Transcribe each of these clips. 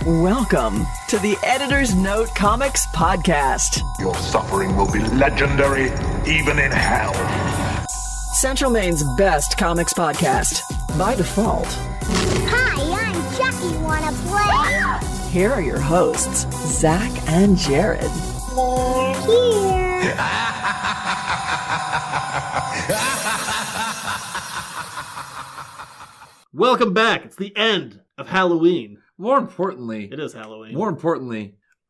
Welcome to the Editor's Note Comics Podcast. Your suffering will be legendary, even in hell. Central Maine's best comics podcast, by default. Hi, I'm Chucky. Wanna play? Here are your hosts, Zach and Jared. They're here. Welcome back. It's the end of Halloween. More importantly, It is Halloween.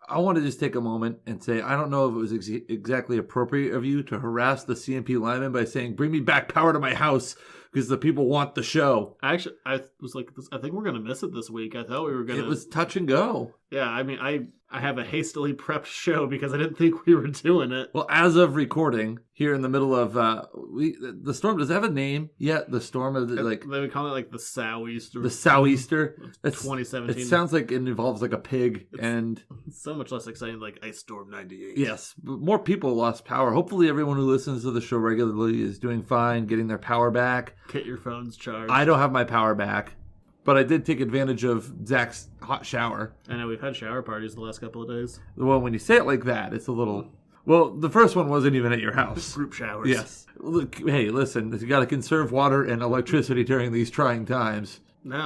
I want to just take a moment and say, I don't know if it was exactly appropriate of you to harass the CMP lineman by saying, bring me back power to my house because the people want the show. Actually, I was like, I think we're going to miss it this week. I thought we were going to. It was touch and go. Yeah, I mean, I have a hastily prepped show because I didn't think we were doing it. Well, as of recording, here in the middle of, the storm, does it have a name yet? The storm of the, like... They would call it like the Sou'easter. The Sou'easter? It's 2017. It sounds like it involves like a pig and... It's so much less exciting like Ice Storm 98. Yes, but more people lost power. Hopefully everyone who listens to the show regularly is doing fine, getting their power back. Get your phones charged. I don't have my power back. But I did take advantage of Zach's hot shower. I know, we've had shower parties the last couple of days. Well, when you say it like that, it's a little... Well, the first one wasn't even at your house. Group showers. Yes. Look, hey, listen, you got to conserve water and electricity during these trying times. No,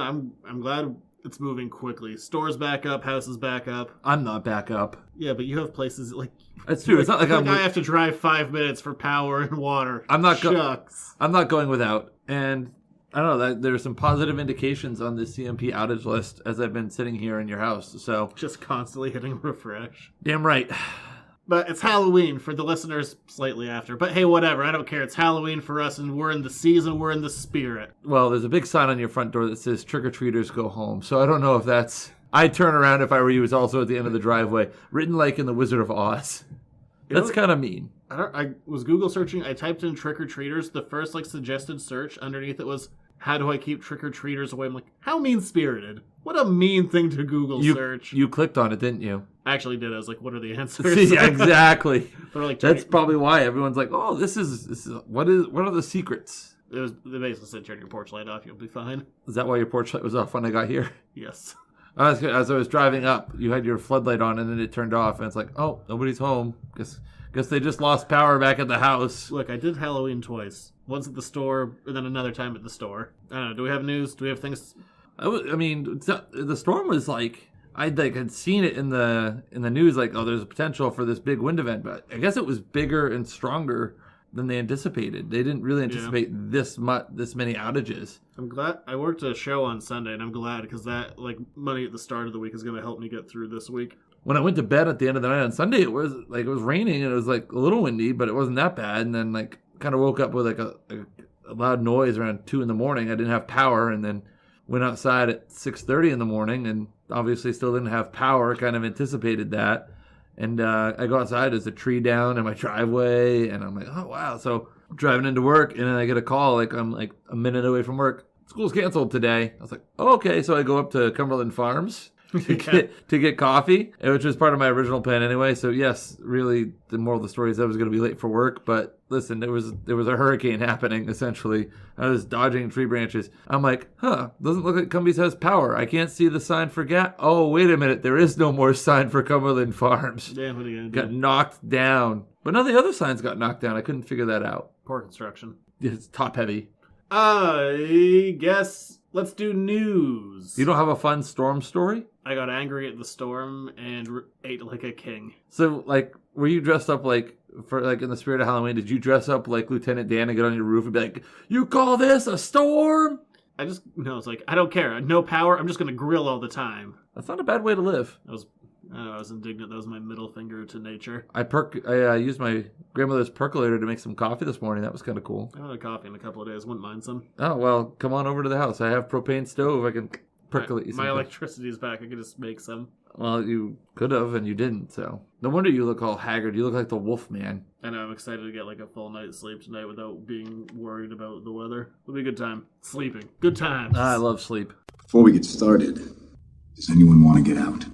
I'm glad it's moving quickly. Stores back up, houses back up. I'm not back up. Yeah, but you have places like... That's true. It's not like I have to drive 5 minutes for power and water. I'm not Shucks. I'm not going without. And... I don't know, there's some positive indications on the CMP outage list as I've been sitting here in your house, so... Just constantly hitting refresh. Damn right. But it's Halloween for the listeners slightly after. But hey, whatever, I don't care. It's Halloween for us, and we're in the season, we're in the spirit. Well, there's a big sign on your front door that says, trick-or-treaters go home, so I don't know if that's... I'd turn around if I were you. It's also at the end of the driveway, written like in The Wizard of Oz. That's kind of mean. I was Google searching, I typed in trick-or-treaters, the first suggested search underneath it was... How do I keep trick-or-treaters away? I'm like, how mean-spirited. What a mean thing to Google search. You clicked on it, didn't you? I actually did. I was like, what are the answers? Yeah, exactly. Like, that's probably why everyone's like, oh, this is what are the secrets? They basically said, turn your porch light off, you'll be fine. Is that why your porch light was off when I got here? Yes. As I was driving up, you had your floodlight on and then it turned off. And it's like, oh, nobody's home. Guess they just lost power back at the house. Look, I did Halloween twice. Once at the store, and then another time at the store. I don't know, do we have news? Do we have things? I mean, the storm was like, had seen it in the news, like, oh, there's a potential for this big wind event. But I guess it was bigger and stronger than they anticipated. They didn't really anticipate this many outages. I'm glad. I worked a show on Sunday, and I'm glad, because that, money at the start of the week is going to help me get through this week. When I went to bed at the end of the night on Sunday, it was raining and it was a little windy, but it wasn't that bad. And then kind of woke up with a loud noise around 2 a.m. I didn't have power, and then went outside at 6:30 in the morning, and obviously still didn't have power. Kind of anticipated that, and I go outside. There's a tree down in my driveway, and I'm like, oh wow! So I'm driving into work, and then I get a call. I'm a minute away from work. School's canceled today. I was like, oh, okay. So I go up to Cumberland Farms. to get coffee, which was part of my original plan anyway. So yes, really, the moral of the story is I was going to be late for work. But listen, there was a hurricane happening. Essentially, I was dodging tree branches. I'm like, doesn't look like Cumbies has power. I can't see the sign for gas. Oh, wait a minute, there is no more sign for Cumberland Farms. Yeah, what are you gonna do? Got knocked down. But none of the other signs got knocked down. I couldn't figure that out. Poor construction. It's top heavy. I guess let's do news. You don't have a fun storm story? I got angry at the storm and ate like a king. So, were you dressed up for in the spirit of Halloween? Did you dress up like Lieutenant Dan and get on your roof and be like, you call this a storm? It's I don't care. No power. I'm just going to grill all the time. That's not a bad way to live. I was indignant. That was my middle finger to nature. I used my grandmother's percolator to make some coffee this morning. That was kind of cool. I haven't had coffee in a couple of days. Wouldn't mind some. Oh, well, come on over to the house. I have propane stove. I can percolate you some. My electricity's back. I could just make some. Well, you could have, and you didn't, so. No wonder you look all haggard. You look like the wolf man. I know. I'm excited to get a full night's sleep tonight without being worried about the weather. It'll be a good time. Sleeping. Good times. I love sleep. Before we get started, does anyone want to get out?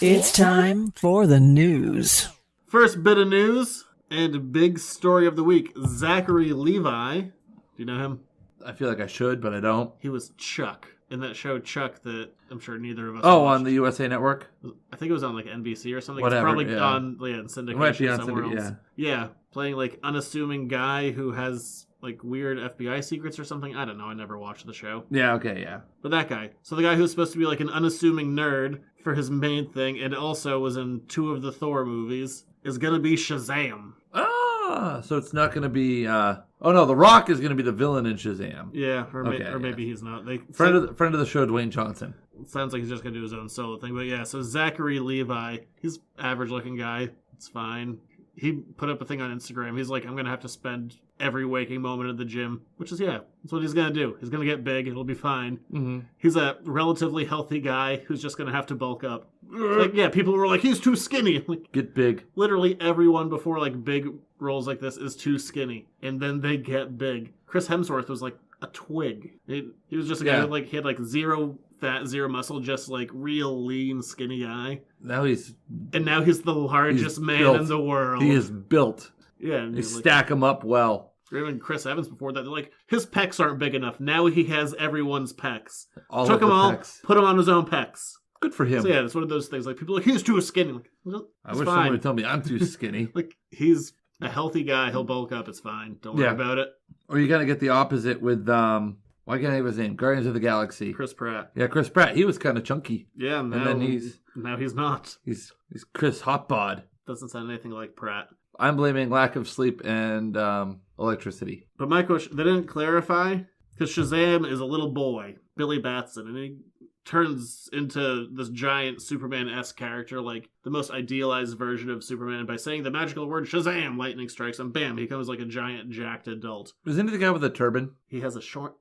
It's time for the news. First bit of news and big story of the week. Zachary Levi. Do you know him? I feel like I should, but I don't. He was Chuck in that show Chuck that I'm sure neither of us Oh, watched. on the USA Network? I think it was on like NBC or something. Whatever, it's probably yeah. on in syndication It might be on somewhere syndicate, else. Yeah, playing like unassuming guy who has like weird FBI secrets or something. I don't know. I never watched the show. Yeah, okay, yeah. But that guy. So the guy who's supposed to be like an unassuming nerd for his main thing and also was in 2 of the Thor movies is going to be Shazam. Ah, so it's not going to be... oh, no, The Rock is going to be the villain in Shazam. Yeah, or Okay, maybe he's not. Friend of the show, Dwayne Johnson. Sounds like he's just going to do his own solo thing. But yeah, so Zachary Levi, he's average looking guy. It's fine. He put up a thing on Instagram. He's like, I'm going to have to spend every waking moment at the gym. Which is, yeah, that's what he's going to do. He's going to get big. It'll be fine. Mm-hmm. He's a relatively healthy guy who's just going to have to bulk up. Like, yeah, people were like, he's too skinny. Like, Get big. literally everyone before, like, big roles like this is too skinny. And then they get big. Chris Hemsworth was like a twig. He was just a guy who, like, he had, like, zero fat, zero muscle, just, like, real lean, skinny guy. Now he's the largest man built. in the world. He is built. Yeah. And They like, stack him up well. even Chris Evans before that, they're like, his pecs aren't big enough. Now he has everyone's pecs. All Took of the them all, pecs. put him on his own pecs. Good for him. So yeah, it's one of those things. Like, people are like, he's too skinny. Like, I it's wish fine. someone would tell me I'm too skinny. Like, he's a healthy guy. He'll bulk up. It's fine. Don't worry about it. Or you gotta get the opposite with why can't I have his name? Guardians of the Galaxy. Chris Pratt. Yeah, Chris Pratt. He was kind of chunky. Yeah, and then now he's not. he's Chris Hotbod. Doesn't sound anything like Pratt. I'm blaming lack of sleep and electricity. But my question, they didn't clarify, because Shazam is a little boy, Billy Batson, and he turns into this giant Superman-esque character, like the most idealized version of Superman, by saying the magical word Shazam, lightning strikes, and bam, he becomes like a giant jacked adult. Isn't he the guy with the turban? He has a short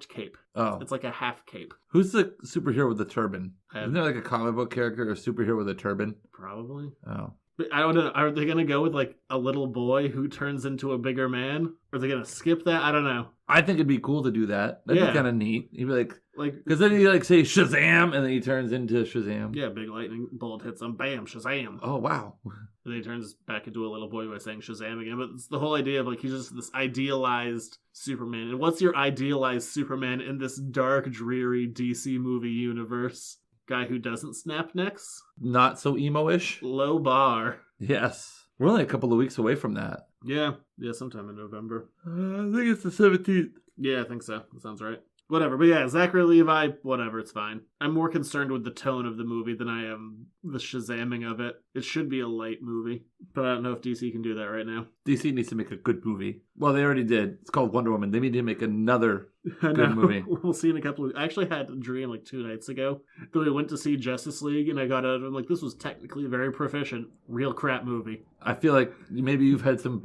cape. Oh. It's like a half cape. Who's the superhero with the turban? I have- Isn't there like a comic book character or superhero with a turban? Probably. Oh. But I don't know. Are they going to go with like a little boy who turns into a bigger man? Or are they going to skip that? I don't know. I think it'd be cool to do that. That'd Yeah. be kind of neat. He'd be like, Like, because then he like say Shazam, and then he turns into Shazam. yeah, big lightning bolt hits him. Bam, Shazam. Oh wow. And then he turns back into a little boy by saying Shazam again. But it's the whole idea of like he's just this idealized Superman. And what's your idealized Superman in this dark, dreary DC movie universe? Guy who doesn't snap necks? Not so emo-ish. Low bar. Yes. We're only a couple of weeks away from that. Yeah, sometime in November. I think it's the 17th. Yeah, I think so. That sounds right. Whatever. But yeah, Zachary Levi, whatever, it's fine. I'm more concerned with the tone of the movie than I am the Shazamming of it. It should be a light movie, but I don't know if DC can do that right now. DC needs to make a good movie. Well, they already did. It's called Wonder Woman. They need to make another I good know. movie. We'll see in a couple of... I actually had a dream like 2 nights ago that we went to see Justice League, and I got out and I'm like, this was technically very proficient. Real crap movie. I feel like maybe you've had some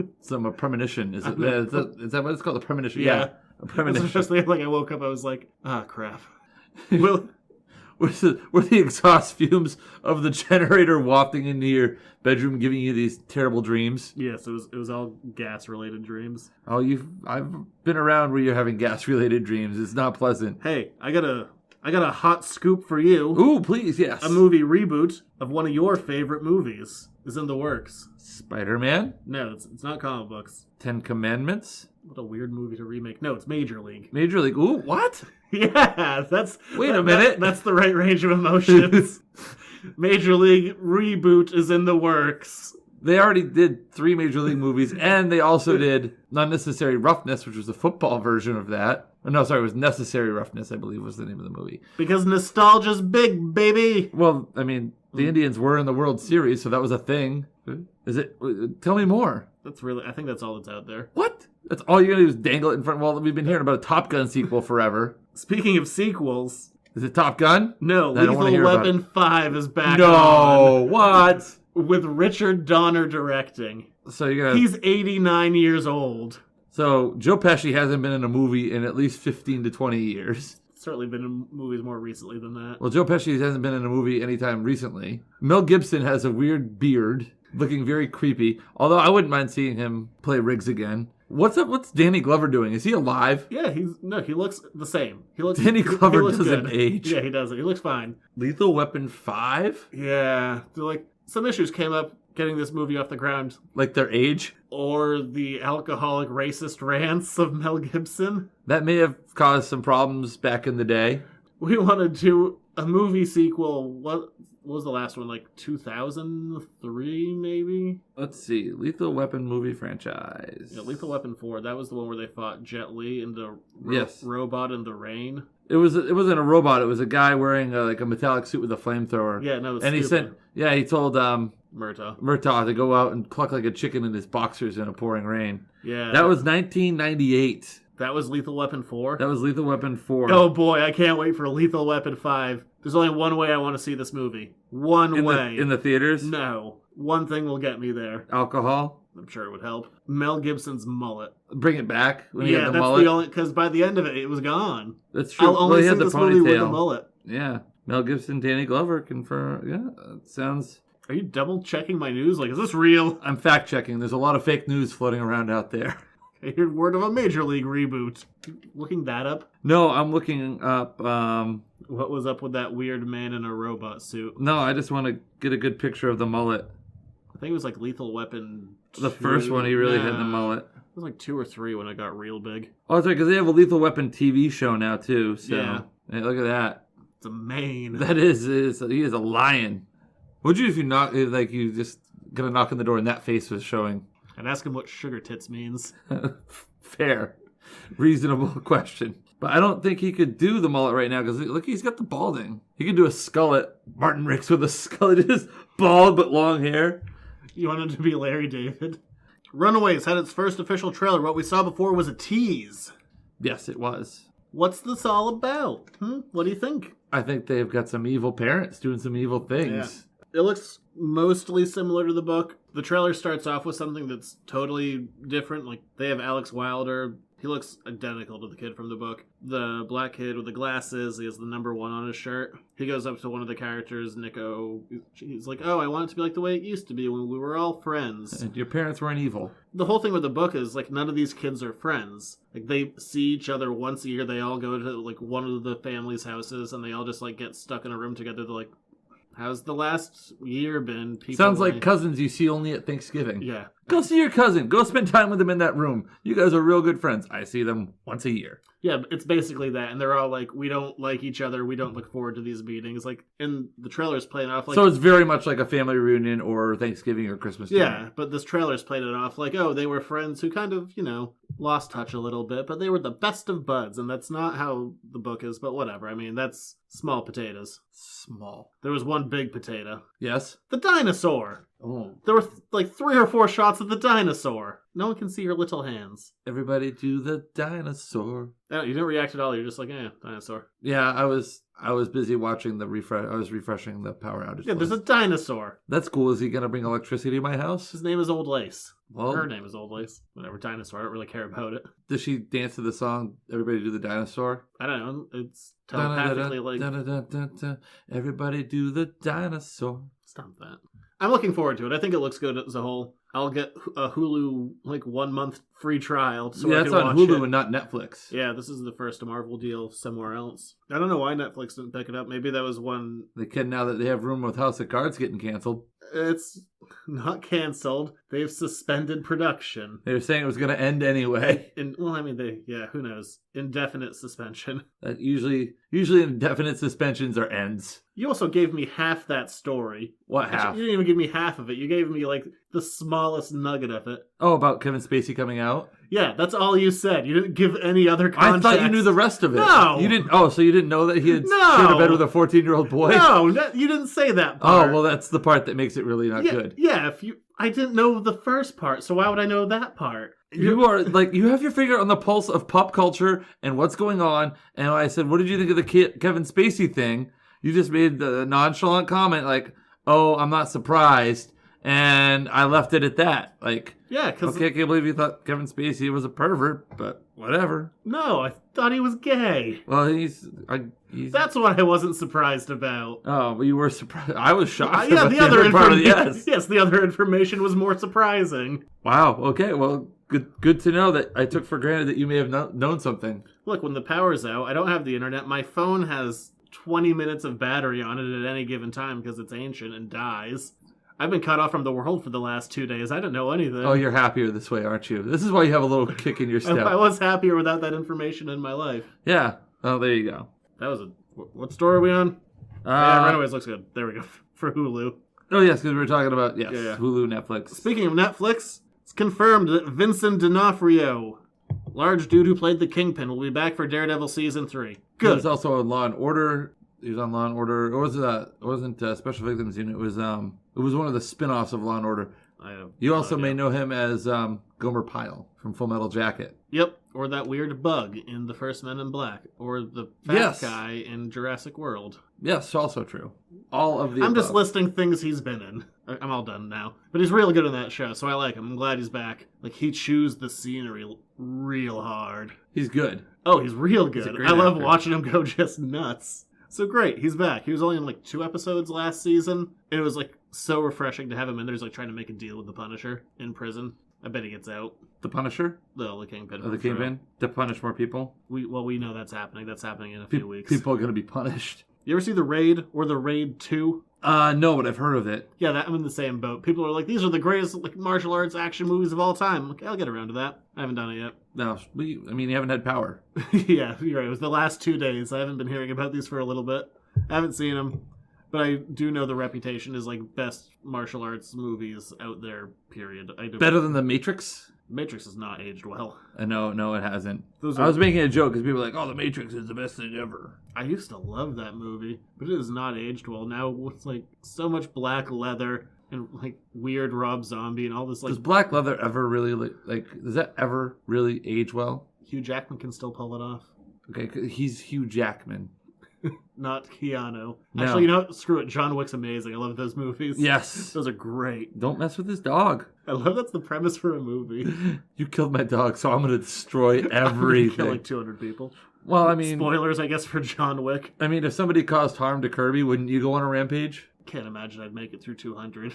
premonition. Is that what it's called? A premonition? Yeah. A premonition. Just like I woke up, I was like, crap. Well, Were the exhaust fumes of the generator wafting into your bedroom, giving you these terrible dreams? yes, it was all gas related dreams. Oh, I've been around where you're having gas related dreams. It's not pleasant. Hey, I got a hot scoop for you. Ooh, please, yes. A movie reboot of one of your favorite movies is in the works. Spider-Man, No, it's not comic books. 10 Commandments, What a weird movie to remake. No, it's Major League. Major League. Ooh, what? Yeah, Wait a minute. That's the right range of emotions. Major League reboot is in the works. They already did 3 Major League movies, and they also did Unnecessary Roughness, which was the football version of that. Oh, no, sorry, it was Necessary Roughness, I believe was the name of the movie. Because nostalgia's big, baby. Well, I mean, the Indians were in the World Series, so that was a thing. Is it? Tell me more. I think that's all that's out there. What? That's all you're going to do is dangle it in front? Well, we've been hearing about a Top Gun sequel forever. Speaking of sequels, Is it Top Gun? no, I don't wanna hear Lethal about Weapon 5 is back No, on. what? With Richard Donner directing. So you're gonna. He's 89 years old. So Joe Pesci hasn't been in a movie in at least 15 to 20 years. Certainly been in movies more recently than that. Well, Joe Pesci hasn't been in a movie anytime recently. Mel Gibson has a weird beard, looking very creepy. Although I wouldn't mind seeing him play Riggs again. What's up? What's Danny Glover doing? Is he alive? Yeah, he looks the same. Danny Glover looks doesn't good. age. Yeah, he doesn't. He looks fine. Lethal Weapon 5? Yeah, some issues came up getting this movie off the ground, Like their age? or the alcoholic racist rants of Mel Gibson. That may have caused some problems back in the day. We want to do a movie sequel. What was the last one? Like 2003, maybe? Let's see. Lethal Weapon movie franchise. Yeah, Lethal Weapon 4. That was the one where they fought Jet Li and the Yes. robot in the rain. It wasn't a robot. It was a guy wearing like a metallic suit with a flamethrower. Yeah, no, it's and stupid. he told Murtaugh. Murtaugh to go out and cluck like a chicken in his boxers in a pouring rain. Yeah. That was 1998. That was Lethal Weapon 4? That was Lethal Weapon 4. Oh boy, I can't wait for Lethal Weapon 5. There's only one way I want to see this movie. One way. In the theaters? No. One thing will get me there. Alcohol? I'm sure it would help. Mel Gibson's mullet. Bring it back when you Yeah, had the that's mullet. the only... Because by the end of it, it was gone. That's true. I'll only he see had the this movie with the ponytail. mullet. Yeah. Mel Gibson, Danny Glover confirm. Yeah, it sounds... Are you double checking my news? Like, is this real? I'm fact checking. There's a lot of fake news floating around out there. I heard word of a Major League reboot. You looking that up? No, I'm looking up. What was up with that weird man in a robot suit? No, I just want to get a good picture of the mullet. I think it was like Lethal Weapon 2. The first one, he really had the mullet. It was like 2 or 3 when it got real big. Oh, that's right, because they have a Lethal Weapon TV show now too. So Yeah. Hey, look at that. It's a mane. That he is a lion. Would you if you knock like you just gonna knock on the door and that face was showing? And ask him what sugar tits means. Fair, reasonable question. But I don't think he could do the mullet right now because look, he's got the balding. He could do a skullet. Martin Ricks with a skullet, just bald but long hair. You want him to be Larry David? Runaways had its first official trailer. What we saw before was a tease. Yes, it was. What's this all about? What do you think? I think they've got some evil parents doing some evil things. It looks mostly similar to the book. The trailer starts off with something that's totally different. Like, they have Alex Wilder. He looks identical to the kid from the book. The black kid with the glasses, he has the number 1 on his shirt. He goes up to one of the characters, Nico. He's like, oh, I want it to be like the way it used to be when we were all friends. And your parents weren't evil. The whole thing with the book is, like, none of these kids are friends. Like, they see each other once a year. They all go to, like, one of the family's houses, and they all just, like, get stuck in a room together. They're like, how's the last year been? People Sounds like cousins you see only at Thanksgiving. Yeah. Go see your cousin. Go spend time with them in that room. You guys are real good friends. I see them once a year. Yeah, it's basically that. And they're all like, we don't like each other. We don't look forward to these meetings. Like, and the trailer's playing off like... So it's very much like a family reunion or Thanksgiving or Christmas dinner. Yeah, but this trailer's played it off like, oh, they were friends who kind of, lost touch a little bit, but they were the best of buds. And that's not how the book is, but whatever. I mean, that's small potatoes. Small. There was one big potato. Yes? The dinosaur. Oh. There were like 3 or 4 shots of the dinosaur. No one can see her little hands. Everybody do the dinosaur. Oh, you didn't react at all. You're just like, dinosaur. Yeah, I was busy watching the refresh. I was refreshing the power outage. Yeah, there's a dinosaur. That's cool. Is he going to bring electricity to my house? His name is Old Lace. Well, her name is Old Lace. Whatever, dinosaur. I don't really care about it. Does she dance to the song, Everybody Do the Dinosaur? I don't know. It's telepathically like... Everybody do the dinosaur. Stop that. I'm looking forward to it. I think it looks good as a whole. I'll get a Hulu 1 month free trial so I can it's watch on Hulu it. and not Netflix. Yeah, this is the first Marvel deal somewhere else. I don't know why Netflix didn't pick it up. Maybe that was one... They can now that they have room with House of Cards getting canceled. It's not canceled. They've suspended production. They were saying it was going to end anyway. Who knows? Indefinite suspension. That usually indefinite suspensions are ends. You also gave me half that story. What half? Actually, you didn't even give me half of it. You gave me the smallest nugget of it. Oh, about Kevin Spacey coming out? Yeah, that's all you said. You didn't give any other context. I thought you knew the rest of it. No! You didn't. Oh, so you didn't know that he had shared a bed with a 14-year-old boy? No, you didn't say that part. Oh, well, that's the part that makes it really not good. Yeah, I didn't know the first part, so why would I know that part? You are you have your finger on the pulse of pop culture and what's going on. And I said, what did you think of the Kevin Spacey thing? You just made the nonchalant comment like, oh, I'm not surprised. And I left it at that. Yeah, because... Okay, I can't believe you thought Kevin Spacey was a pervert, but whatever. No, I thought he was gay. Well, he's That's what I wasn't surprised about. Oh, but you were surprised. I was shocked. Yeah, the other information. Yes, the other information was more surprising. Wow. Okay. Well, good to know that I took for granted that you may have known something. Look, when the power's out, I don't have the internet. My phone has 20 minutes of battery on it at any given time because it's ancient and dies. I've been cut off from the world for the last 2 days. I didn't know anything. Oh, you're happier this way, aren't you? This is why you have a little kick in your step. I was happier without that information in my life. Yeah. Oh, there you go. That was a What store are we on? Yeah, Runaways looks good. There we go. For Hulu. Oh, yes, because we were talking about, Yeah. Hulu, Netflix. Speaking of Netflix, it's confirmed that Vincent D'Onofrio, large dude who played the Kingpin, will be back for Daredevil Season 3. Good. He was also on Law & Order. He was on Law & Order. It wasn't Special Victims Unit. It was one of the spin-offs of Law & Order. You also may know him as Gomer Pyle from Full Metal Jacket. Yep, or that weird bug in The First Men in Black, or the fat guy in Jurassic World. Yes, also true. All of the I'm above. just listing things he's been in. I'm all done now. But he's really good in that show, so I like him. I'm glad he's back. Like, he chews the scenery real hard. He's good. Oh, he's real good. He's a great I love actor. watching him go just nuts. So great, he's back. He was only in like 2 episodes last season, and it was like so refreshing to have him in there. He's like trying to make a deal with the Punisher in prison. I bet he gets out. The Punisher? The Kingpin. The Kingpin? To punish more people? We know that's happening. That's happening in a few weeks. People are going to be punished. You ever see The Raid or The Raid 2? No, but I've heard of it. Yeah, I'm in the same boat. People are like, these are the greatest like martial arts action movies of all time. I'm like, I'll get around to that. I haven't done it yet. No, you haven't had power. Yeah, you're right. It was the last 2 days. I haven't been hearing about these for a little bit. I haven't seen them. But I do know the reputation is like best martial arts movies out there, period. Better than The Matrix? Matrix has not aged well. No, it hasn't. I was making a joke because people are like, oh, The Matrix is the best thing ever. I used to love that movie, but it has not aged well. Now it's like so much black leather and like weird Rob Zombie and all this like... Does black leather ever really, does that ever really age well? Hugh Jackman can still pull it off. Okay, 'cause he's Hugh Jackman. Not Keanu. No. Actually, you know what? Screw it. John Wick's amazing. I love those movies. Yes. Those are great. Don't mess with his dog. I love that's the premise for a movie. You killed my dog, so I'm going to destroy everything. Kill like 200 people. Well, I mean... Spoilers, I guess, for John Wick. I mean, if somebody caused harm to Kirby, wouldn't you go on a rampage? Can't imagine I'd make it through 200.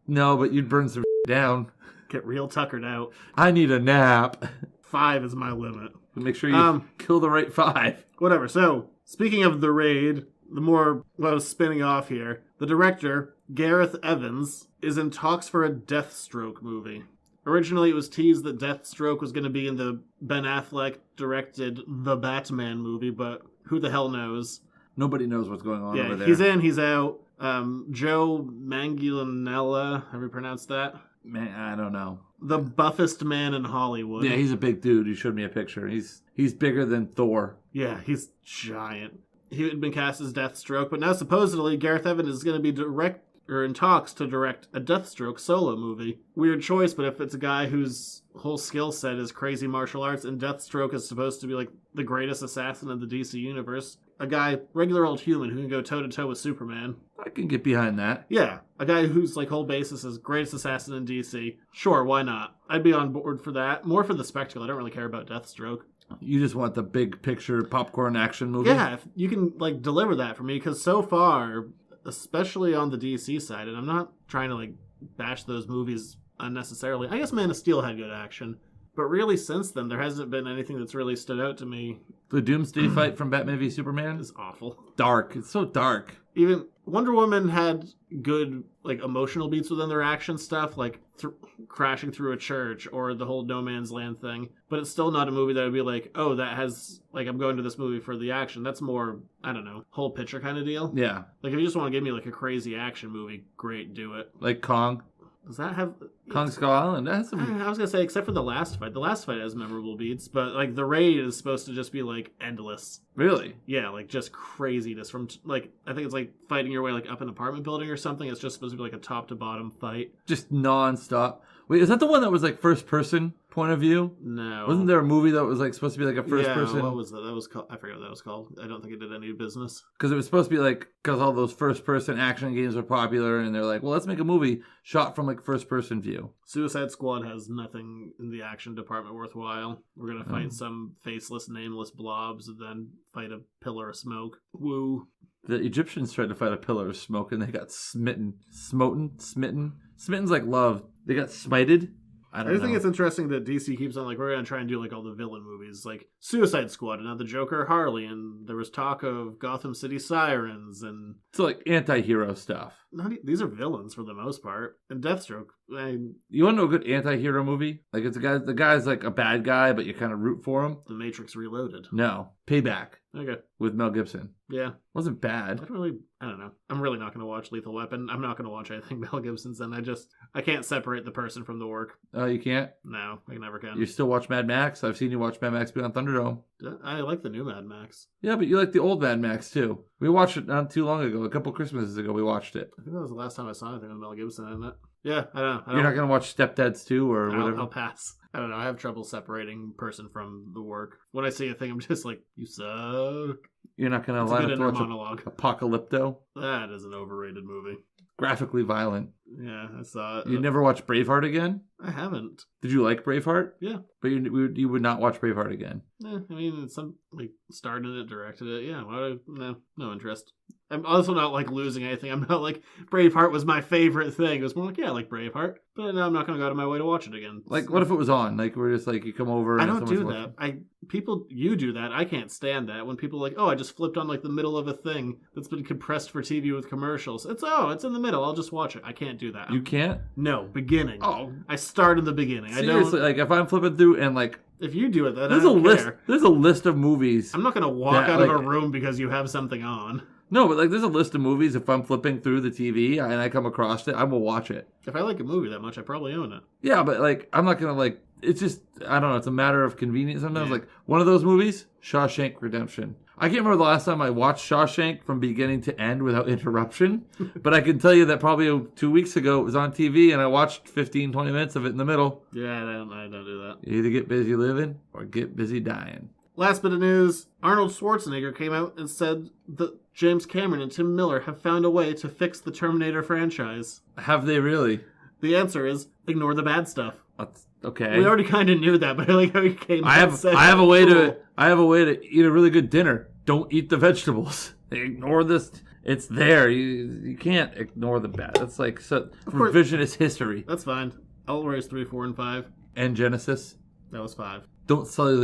No, but you'd burn some down. Get real tuckered out. I need a nap. 5 is my limit. But make sure you kill the right 5. Whatever. So, speaking of The Raid, the more what I was spinning off here, the director, Gareth Evans, is in talks for a Deathstroke movie. Originally, it was teased that Deathstroke was going to be in the Ben Affleck-directed The Batman movie, but who the hell knows? Nobody knows what's going on over there. He's in, he's out. Joe Manganiello, how do you pronounce that? Man, I don't know. The buffest man in Hollywood. Yeah, he's a big dude. You showed me a picture. He's bigger than Thor. Yeah, he's giant. He had been cast as Deathstroke, but now supposedly Gareth Evans is going to be in talks to direct a Deathstroke solo movie. Weird choice, but if it's a guy whose whole skill set is crazy martial arts, and Deathstroke is supposed to be like the greatest assassin in the DC universe, a guy, regular old human, who can go toe-to-toe with Superman. I can get behind that. Yeah, a guy whose like whole basis is greatest assassin in DC. Sure, why not? I'd be on board for that. More for the spectacle. I don't really care about Deathstroke. You just want the big picture popcorn action movie? Yeah, if you can like deliver that for me, because so far, especially on the DC side, and I'm not trying to like bash those movies unnecessarily. I guess Man of Steel had good action, but really since then, there hasn't been anything that's really stood out to me. The Doomsday fight from Batman v Superman is awful. Dark. It's so dark. Even Wonder Woman had good like emotional beats within their action stuff, like crashing through a church or the whole No Man's Land thing. But it's still not a movie that would be like, oh, that has like I'm going to this movie for the action. That's more, I don't know, whole picture kind of deal. Yeah. Like if you just want to give me like a crazy action movie, great, do it. Like Kong. Does that have Kong Skull Island? That has some... I was gonna say, except for the last fight. The last fight has memorable beats, but like the raid is supposed to just be like endless. Really? Yeah, like just craziness from like I think it's like fighting your way like up an apartment building or something. It's just supposed to be like a top to bottom fight. Just non-stop. Wait, is that the one that was like first person point of view? No. Wasn't there a movie that was like supposed to be like a first person? What was that? That was called. I forget what that was called. I don't think it did any business. Because it was supposed to be like, because all those first person action games are popular, and they're like, well, let's make a movie shot from like first person view. Suicide Squad has nothing in the action department worthwhile. We're gonna fight some faceless, nameless blobs and then fight a pillar of smoke. Woo. The Egyptians tried to fight a pillar of smoke and they got smitten. Smitten? Smitten's like love. They got smited. I think it's interesting that DC keeps on like, we're going to try and do like all the villain movies, like Suicide Squad and now the Joker Harley, and there was talk of Gotham City Sirens and... So like anti-hero stuff. These are villains for the most part. And Deathstroke You want to know a good anti-hero movie? Like, it's the guy's like a bad guy, but you kind of root for him. The Matrix Reloaded. No. Payback. Okay. With Mel Gibson. Yeah. Wasn't bad. I don't know. I'm really not going to watch Lethal Weapon. I'm not going to watch anything Mel Gibson's in. I can't separate the person from the work. Oh, you can't? No, I never can. You still watch Mad Max? I've seen you watch Mad Max Beyond Thunderdome. I like the new Mad Max. Yeah, but you like the old Mad Max, too. We watched it not too long ago. A couple Christmases ago, we watched it. I think that was the last time I saw anything with Mel Gibson in it. Yeah, I don't know. You're not going to watch Stepdads 2 or whatever? I'll pass. I don't know. I have trouble separating person from the work. When I see a thing, I'm just like, you suck. You're not going to line up to watch monologue. Apocalypto? That is an overrated movie. Graphically violent. Yeah, I saw it. You never watched Braveheart again? I haven't. Did you like Braveheart? Yeah. But you would not watch Braveheart again? I mean, some starred in it, directed it. Yeah, no interest. I'm also not losing anything. I'm not Braveheart was my favorite thing. It was more I like Braveheart, but no, I'm not going to go out of my way to watch it again. What if it was on? We're just you come over. I don't do that. You do that. I can't stand that when people I just flipped on the middle of a thing that's been compressed for TV with commercials. It's in the middle. I'll just watch it. I can't do that. You can't? No, beginning. Oh, I start in the beginning. Seriously, I don't. If I'm flipping through and If you do it, then there's I don't a list. care. There's a list of movies. I'm not going to walk out of a room because you have something on. No, but there's a list of movies. If I'm flipping through the TV and I come across it, I will watch it. If I like a movie that much, I probably own it. Yeah, but I'm not gonna It's just I don't know. It's a matter of convenience sometimes. Yeah. One of those movies, Shawshank Redemption. I can't remember the last time I watched Shawshank from beginning to end without interruption, but I can tell you that probably 2 weeks ago it was on TV and I watched 15, 20 minutes of it in the middle. Yeah, I don't do that. You either get busy living or get busy dying. Last bit of news, Arnold Schwarzenegger came out and said that James Cameron and Tim Miller have found a way to fix the Terminator franchise. Have they really? The answer is ignore the bad stuff. That's okay. We already kind of knew that, but I like how he came out and said I have a way to eat a really good dinner. Don't eat the vegetables. Ignore this. It's there. You can't ignore the bad. That's revisionist history. That's fine. I'll erase 3, 4, and 5. And Genesis. That was 5. Don't sell you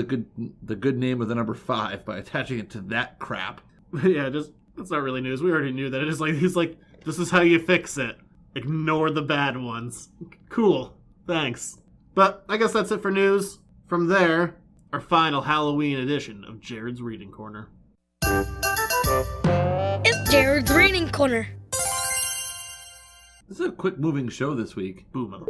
the good name of the number 5 by attaching it to that crap. Yeah, that's not really news. We already knew that. It is this is how you fix it. Ignore the bad ones. Cool. Thanks. But I guess that's it for news. From there, our final Halloween edition of Jared's Reading Corner. It's Jared's Reading Corner. This is a quick moving show this week. Boom, mother.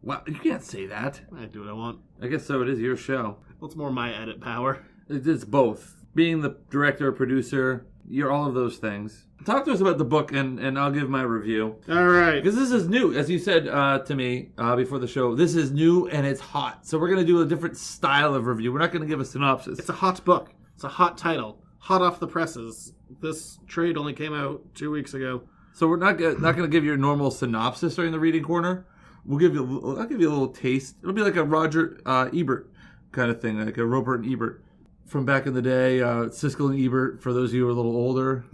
Wow, you can't say that. I do what I want. I guess so. It is your show. Well, it's more my edit power. It's both. Being the director, producer, you're all of those things. Talk to us about the book, and I'll give my review. All right. Because this is new. As you said to me before the show, this is new and it's hot. So we're going to do a different style of review. We're not going to give a synopsis. It's a hot book. It's a hot title. Hot off the presses. This trade only came out 2 weeks ago. So we're not going to give your normal synopsis during the reading corner. I'll give you a little taste. It'll be like a Roger Ebert kind of thing, like a Roper and Ebert from back in the day. Siskel and Ebert, for those of you who are a little older.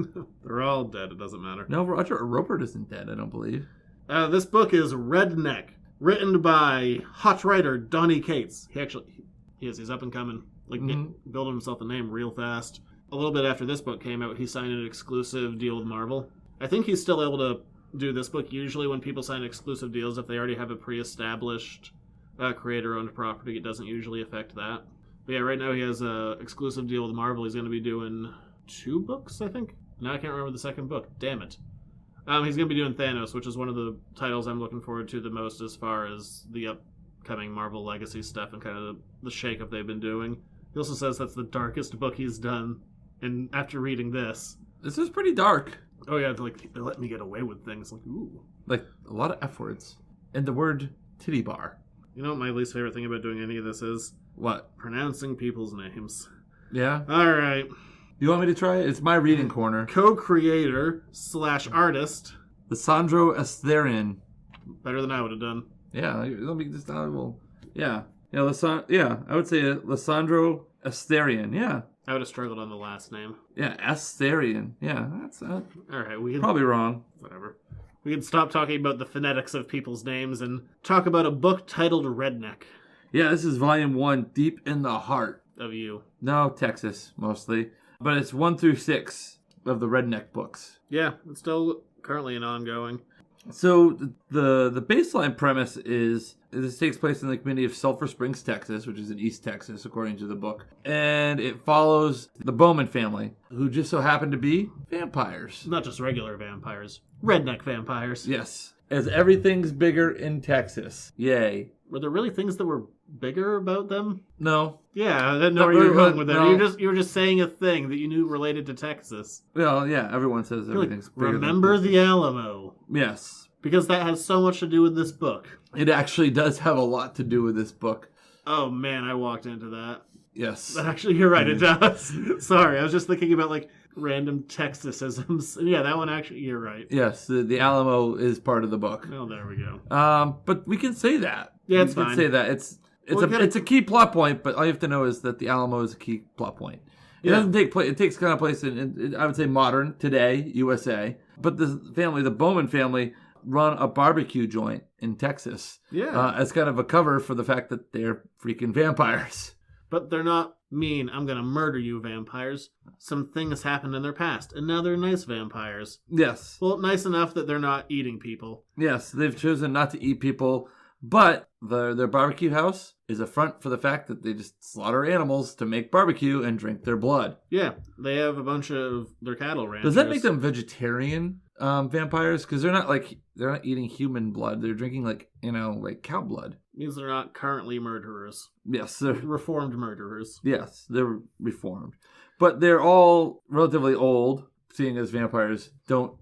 They're all dead. It doesn't matter. No, Roger Roper isn't dead, I don't believe. This book is Redneck, written by hot writer Donny Cates. He's up and coming. Building himself a name real fast. A little bit after this book came out, he signed an exclusive deal with Marvel. I think he's still able to do this book. Usually when people sign exclusive deals, if they already have a pre-established creator-owned property, it doesn't usually affect that. But yeah, right now he has an exclusive deal with Marvel. He's going to be doing 2 books, I think. Now I can't remember the second book. Damn it. He's going to be doing Thanos, which is one of the titles I'm looking forward to the most as far as the upcoming Marvel Legacy stuff and kind of the shake-up they've been doing. He also says that's the darkest book he's done. And after reading this is pretty dark. Oh yeah, they let me get away with things. Ooh. A lot of F words. And the word titty bar. You know what my least favorite thing about doing any of this is? What? Pronouncing people's names. Yeah? Alright. You want me to try it? It's my reading corner. Co-creator / artist. Lissandro Astharian. Better than I would have done. Yeah, let me just I would say Lissandro Astharian, yeah. I would have struggled on the last name. Yeah, Astharian. Yeah, that's alright, we can... Probably wrong. Whatever. We can stop talking about the phonetics of people's names and talk about a book titled Redneck. Yeah, this is volume 1, Deep in the Heart. Of you. No, Texas, mostly. But it's 1 through 6 of the Redneck books. Yeah, it's still currently an ongoing. So the baseline premise is this takes place in the community of Sulphur Springs, Texas, which is in East Texas, according to the book. And it follows the Bowman family, who just so happen to be vampires. Not just regular vampires. Redneck vampires. Yes. As everything's bigger in Texas. Yay. Were there really things that were bigger about them? No. Yeah, I didn't know Not where you were really, going with that. no. You were just saying a thing that you knew related to Texas. Well, yeah, everyone says You're like, everything's bigger. remember the Alamo. Yes. Because that has so much to do with this book. It actually does have a lot to do with this book. Oh man, I walked into that. Yes. Actually, you're right, it does. Sorry, I was just thinking about like random Texasisms. Yeah, that one actually, you're right. Yes, the Alamo is part of the book. Oh, there we go. But we can say that. Yeah, it's we fine. can say that. It's a key plot point, but all you have to know is that the Alamo is a key plot point. It doesn't take place. It takes kind of place in I would say modern today USA. But the family, the Bowman family, run a barbecue joint in Texas. Yeah. As kind of a cover for the fact that they're freaking vampires. But they're not mean, I'm gonna murder you vampires. Some things happened in their past, and now they're nice vampires. Yes. Well, nice enough that they're not eating people. Yes, they've chosen not to eat people, but their barbecue house is a front for the fact that they just slaughter animals to make barbecue and drink their blood. Yeah, they have a bunch of their cattle ranchers. Does that make them vegetarian vampires? Because they're not eating human blood. They're drinking like cow blood. Means they're not currently murderers. Yes, they're Reformed murderers. Yes, they're reformed, but they're all relatively old. Seeing as vampires don't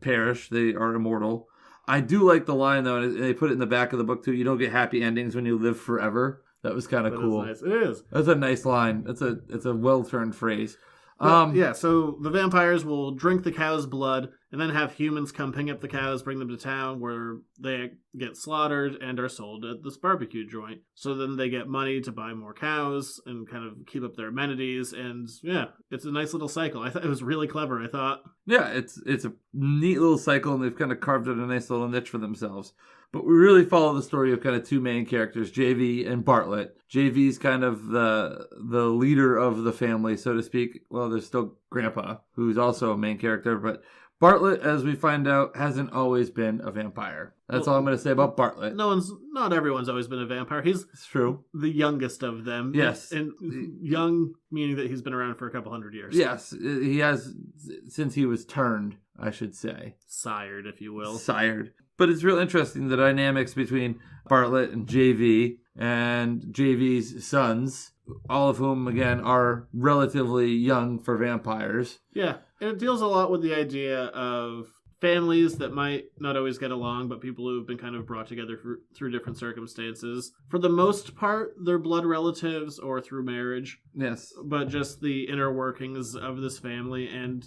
perish, they are immortal. I do like the line though, and they put it in the back of the book too. You don't get happy endings when you live forever. That was kind of cool. Is nice. It is. That's a nice line. It's a well turned phrase. Yeah, so the vampires will drink the cow's blood and then have humans come pick up the cows, bring them to town where they get slaughtered and are sold at this barbecue joint. So then they get money to buy more cows and kind of keep up their amenities. And yeah, it's a nice little cycle. I thought it was really clever, I thought. Yeah, it's a neat little cycle, and they've kind of carved out a nice little niche for themselves. But we really follow the story of kind of two main characters, JV and Bartlett. JV's kind of the leader of the family, so to speak. Well, there's still Grandpa, who's also a main character, but Bartlett, as we find out, hasn't always been a vampire. That's all I'm going to say about Bartlett. Not everyone's always been a vampire. He's It's true. the youngest of them. Yes. And young meaning that he's been around for a couple hundred years. Yes, he has since he was turned, I should say. Sired, if you will. Sired. But it's real interesting, the dynamics between Bartlett and JV's sons, all of whom, again, are relatively young for vampires. Yeah, and it deals a lot with the idea of families that might not always get along, but people who have been kind of brought together through different circumstances. For the most part, they're blood relatives or through marriage. Yes. But just the inner workings of this family, and,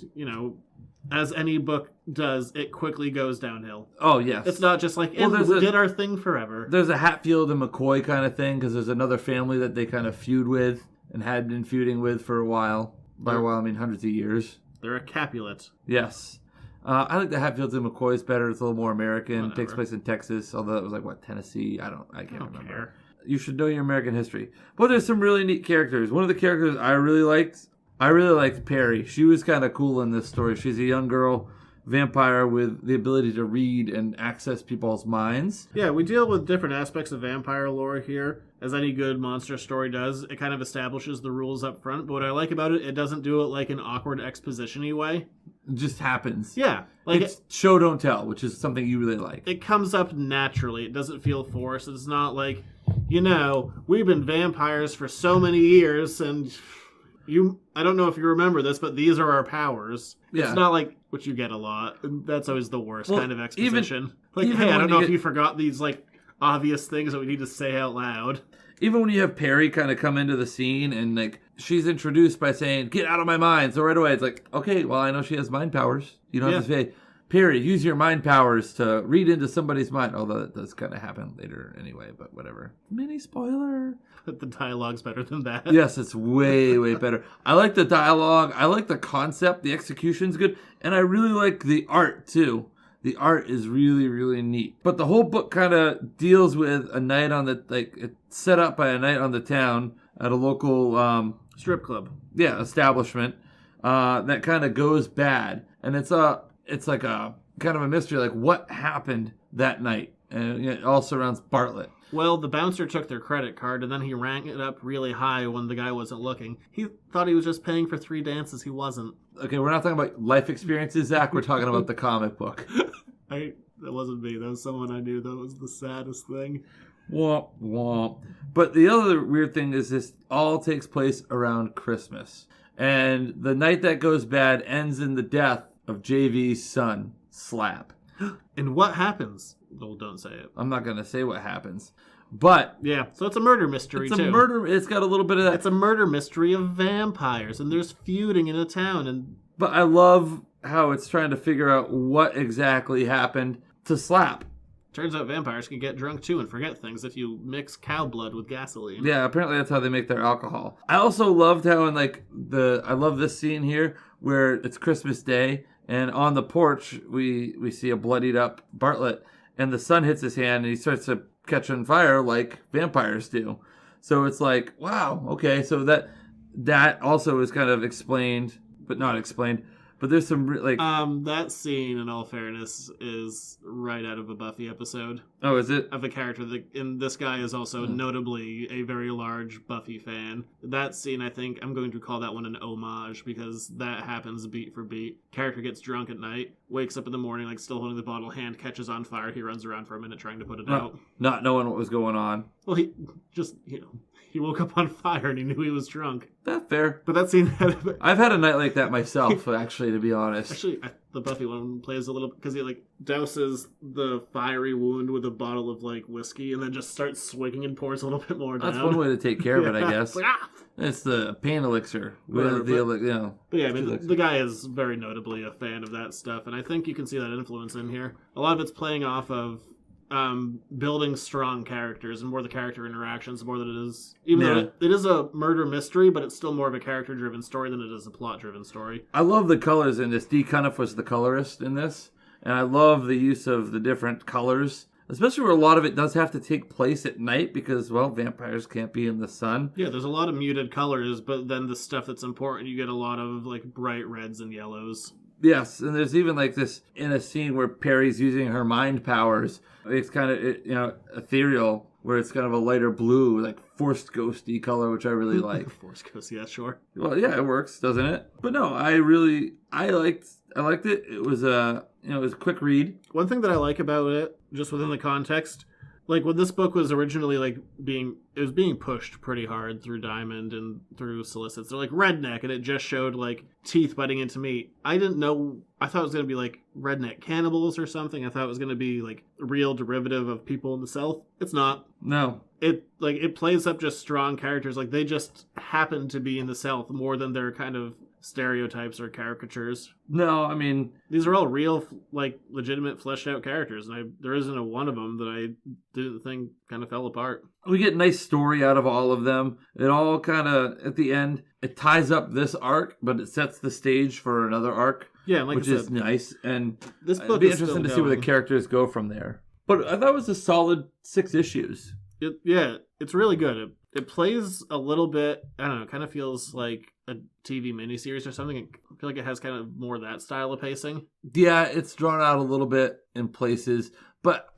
as any book does, it quickly goes downhill. Oh, yes. It's not just like, we did our thing forever. There's a Hatfield and McCoy kind of thing, because there's another family that they kind of feud with and had been feuding with for a while. By a while, I mean hundreds of years. They're a Capulet. Yes. I like the Hatfields and McCoys better. It's a little more American. Whatever. Takes place in Texas, although it was like, Tennessee? I can't remember. Care. You should know your American history. But there's some really neat characters. One of the characters I really liked Perry. She was kind of cool in this story. She's a young girl vampire with the ability to read and access people's minds. Yeah, we deal with different aspects of vampire lore here, as any good monster story does. It kind of establishes the rules up front, but what I like about it, it doesn't do it like an awkward exposition-y way. It just happens. Yeah. Like it's show don't tell, which is something you really like. It comes up naturally. It doesn't feel forced. It's not like, we've been vampires for so many years, and I don't know if you remember this, but these are our powers. Yeah. It's not like, which you get a lot. That's always the worst kind of exposition. even hey, I when don't know you if you forgot these, obvious things that we need to say out loud. Even when you have Perry kind of come into the scene and, she's introduced by saying, "Get out of my mind." So right away, it's like, okay, well, I know she has mind powers. You don't have to say, Perry, use your mind powers to read into somebody's mind. Although that does kind of happen later anyway, but whatever. Mini spoiler. But the dialogue's better than that. Yes, it's way, way better. I like the dialogue. I like the concept. The execution's good. And I really like the art, too. The art is really, really neat. But the whole book kind of deals with a night on it's set up by a night on the town at a local strip club. Yeah, establishment that kind of goes bad. And it's like a kind of a mystery, like what happened that night. And it all surrounds Bartlett. Well, the bouncer took their credit card, and then he rang it up really high when the guy wasn't looking. He thought he was just paying for 3 dances. He wasn't. Okay, we're not talking about life experiences, Zach. We're talking about the comic book. That wasn't me. That was someone I knew. That was the saddest thing. Womp, womp. But the other weird thing is this all takes place around Christmas. And the night that goes bad ends in the death of JV's son, Slap. And what happens? Well, don't say it. I'm not going to say what happens. But yeah, so it's a murder mystery, it's too. It's got a little bit of that. It's a murder mystery of vampires, and there's feuding in a town. But I love how it's trying to figure out what exactly happened to Slap. Turns out vampires can get drunk, too, and forget things if you mix cow blood with gasoline. Yeah, apparently that's how they make their alcohol. I also loved how I love this scene here where it's Christmas Day, and on the porch we see a bloodied up Bartlett, and the sun hits his hand and he starts to catch on fire like vampires do. So it's like, wow, okay, so that also is kind of explained, but not explained. But there's some that scene, in all fairness, is right out of a Buffy episode. Oh, is it? Of a character and this guy is also notably a very large Buffy fan. That scene, I think, I'm going to call that one an homage because that happens beat for beat. Character gets drunk at night, wakes up in the morning, like still holding the bottle, hand catches on fire. He runs around for a minute trying to put it out. Not knowing what was going on. Well, he just, he woke up on fire and he knew he was drunk. That's fair. But that scene I've had a night like that myself, actually, to be honest. Actually, the Buffy one plays a little because he douses the fiery wound with a bottle of whiskey and then just starts swigging and pours a little bit more down. That's one way to take care of it, I guess. It's it's the pain elixir. Whatever, But yeah, I mean, the guy is very notably a fan of that stuff, and I think you can see that influence in here. A lot of it's playing off of building strong characters and more the character interactions more than it is, even though it is a murder mystery, but it's still more of a character driven story than it is a plot driven story. I love the colors in this. Dee Cunniffe was the colorist in this, and I love the use of the different colors, especially where a lot of it does have to take place at night because, well, vampires can't be in the sun. Yeah, there's a lot of muted colors, but then the stuff that's important, you get a lot of bright reds and yellows. Yes, and there's even this in a scene where Perry's using her mind powers. It's kind of ethereal, where it's kind of a lighter blue, forced ghosty color, which I really like. Forced ghost, yeah, sure. Well, yeah, it works, doesn't it? But no, I liked it. It was it was a quick read. One thing that I like about it, just within the context, when this book was originally being pushed pretty hard through Diamond and through solicits. They're Redneck, and it just showed teeth biting into meat. I didn't know. I thought it was going to be redneck cannibals or something. I thought it was going to be a real derivative of people in the South. It's not. No. It plays up just strong characters. They just happen to be in the South more than they're kind of stereotypes or caricatures. No, I mean, these are all real, legitimate fleshed out characters, and there isn't a one of them that I didn't think kind of fell apart. We get nice story out of all of them. It all kind of, at the end, it ties up this arc, but it sets the stage for another arc. Yeah, which is nice, and this book it'd be is interesting to see where the characters go from there. But I thought it was a solid 6 issues. It's really good. It plays a little bit, I don't know, kind of feels like a TV miniseries or something. I feel like it has kind of more that style of pacing. Yeah, it's drawn out a little bit in places, but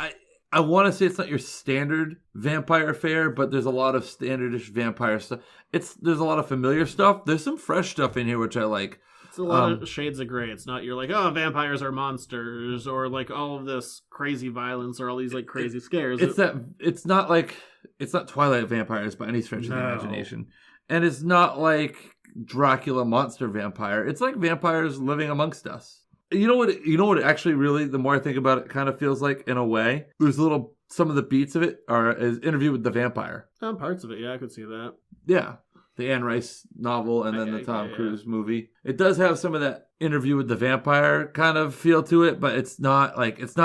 I want to say it's not your standard vampire fare, but there's a lot of standardish vampire stuff. There's a lot of familiar stuff. There's some fresh stuff in here, which I like. It's a lot of shades of gray. It's not you're oh, vampires are monsters, or all of this crazy violence, or all these crazy scares. It's not Twilight vampires by any stretch of the imagination, and it's not like Dracula monster vampire. It's like vampires living amongst us. You know what actually really, the more I think about it, kind of feels like in a way. There's some of the beats of it is Interview with the Vampire. Parts of it, yeah, I could see that. Yeah. The Anne Rice novel and then the Tom Cruise movie. It does have some of that Interview with the Vampire kind of feel to it, but it's not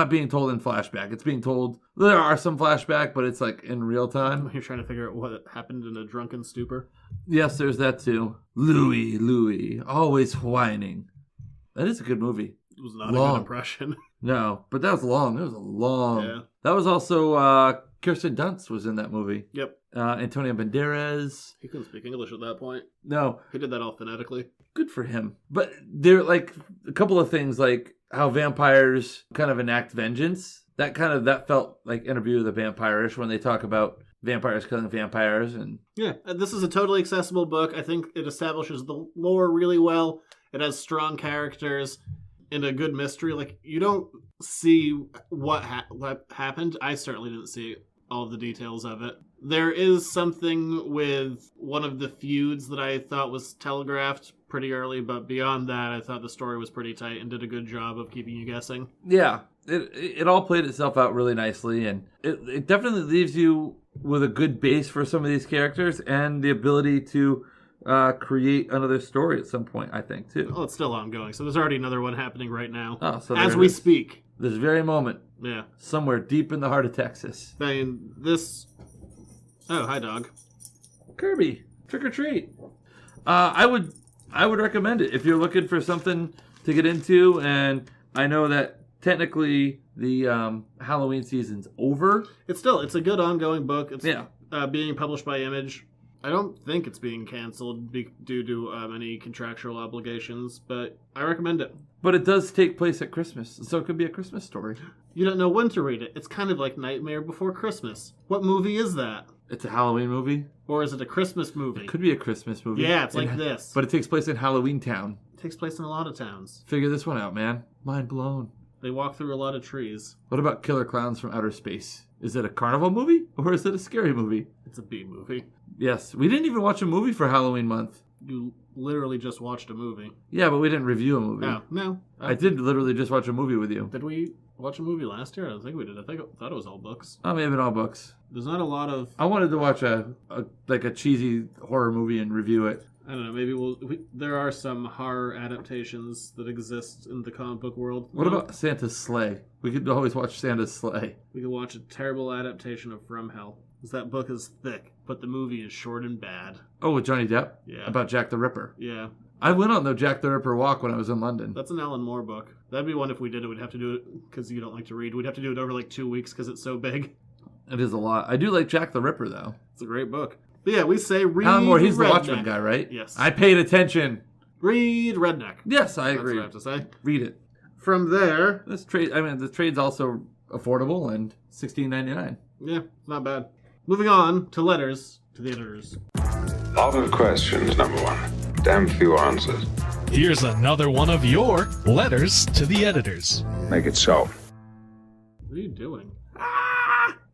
being told in flashback. It's being told, there are some flashback, but it's in real time. You're trying to figure out what happened in a drunken stupor. Yes, there's that too. Louis, always whining. That is a good movie. It was not a good impression. No, but that was long. It was a long. Yeah. That was also Kirsten Dunst was in that movie. Yep. Antonio Banderas. He couldn't speak English at that point. No. He did that all phonetically. Good for him. But there, a couple of things, how vampires kind of enact vengeance. That felt like Interview with the Vampire-ish when they talk about vampires killing vampires. And yeah, this is a totally accessible book. I think it establishes the lore really well. It has strong characters and a good mystery. Like, you don't see what happened. I certainly didn't see all the details of it. There is something with one of the feuds that I thought was telegraphed pretty early, but beyond that, I thought the story was pretty tight and did a good job of keeping you guessing. Yeah, it all played itself out really nicely, and it definitely leaves you with a good base for some of these characters and the ability to create another story at some point, I think, too. Oh, it's still ongoing, so there's already another one happening right now. Oh, so as we speak. This very moment. Yeah. Somewhere deep in the heart of Texas. I mean, this... Oh, hi, dog. Kirby, trick or treat. I would recommend it if you're looking for something to get into, and I know that technically the Halloween season's over. It's a good ongoing book. It's being published by Image. I don't think it's being canceled due to any contractual obligations, but I recommend it. But it does take place at Christmas, so it could be a Christmas story. You don't know when to read it. It's kind of like Nightmare Before Christmas. What movie is that? It's a Halloween movie? Or is it a Christmas movie? It could be a Christmas movie. Yeah, it's like this. But it takes place in Halloween Town. It takes place in a lot of towns. Figure this one out, man. Mind blown. They walk through a lot of trees. What about Killer Clowns from Outer Space? Is it a carnival movie, or is it a scary movie? It's a B movie. Yes, we didn't even watch a movie for Halloween month. You literally just watched a movie. Yeah, but we didn't review a movie. No. I did literally just watch a movie with you. Did we watch a movie last year? I don't think we did. I thought it was all books. Oh, maybe all books. There's not a lot of... I wanted to watch a cheesy horror movie and review it. I don't know, maybe there are some horror adaptations that exist in the comic book world. What about Santa's Sleigh? We could always watch Santa's Sleigh. We could watch a terrible adaptation of From Hell. Because that book is thick, but the movie is short and bad. Oh, with Johnny Depp? Yeah. About Jack the Ripper? Yeah. I went on the Jack the Ripper walk when I was in London. That's an Alan Moore book. That'd be one if we did it. We'd have to do it, because you don't like to read, we'd have to do it over like 2 weeks because it's so big. It is a lot. I do like Jack the Ripper, though. It's a great book. But yeah, we say read Alan Moore, he's Redneck. the Watchmen guy, right? Yes. I paid attention. Read Redneck. Yes, I agree. That's what I have to say. Read it. From there... the trade's also affordable and $16.99. Yeah, not bad. Moving on to letters to the editors. Lot of questions, number one. Damn few answers. Here's another one of your letters to the editors. Make it so. What are you doing?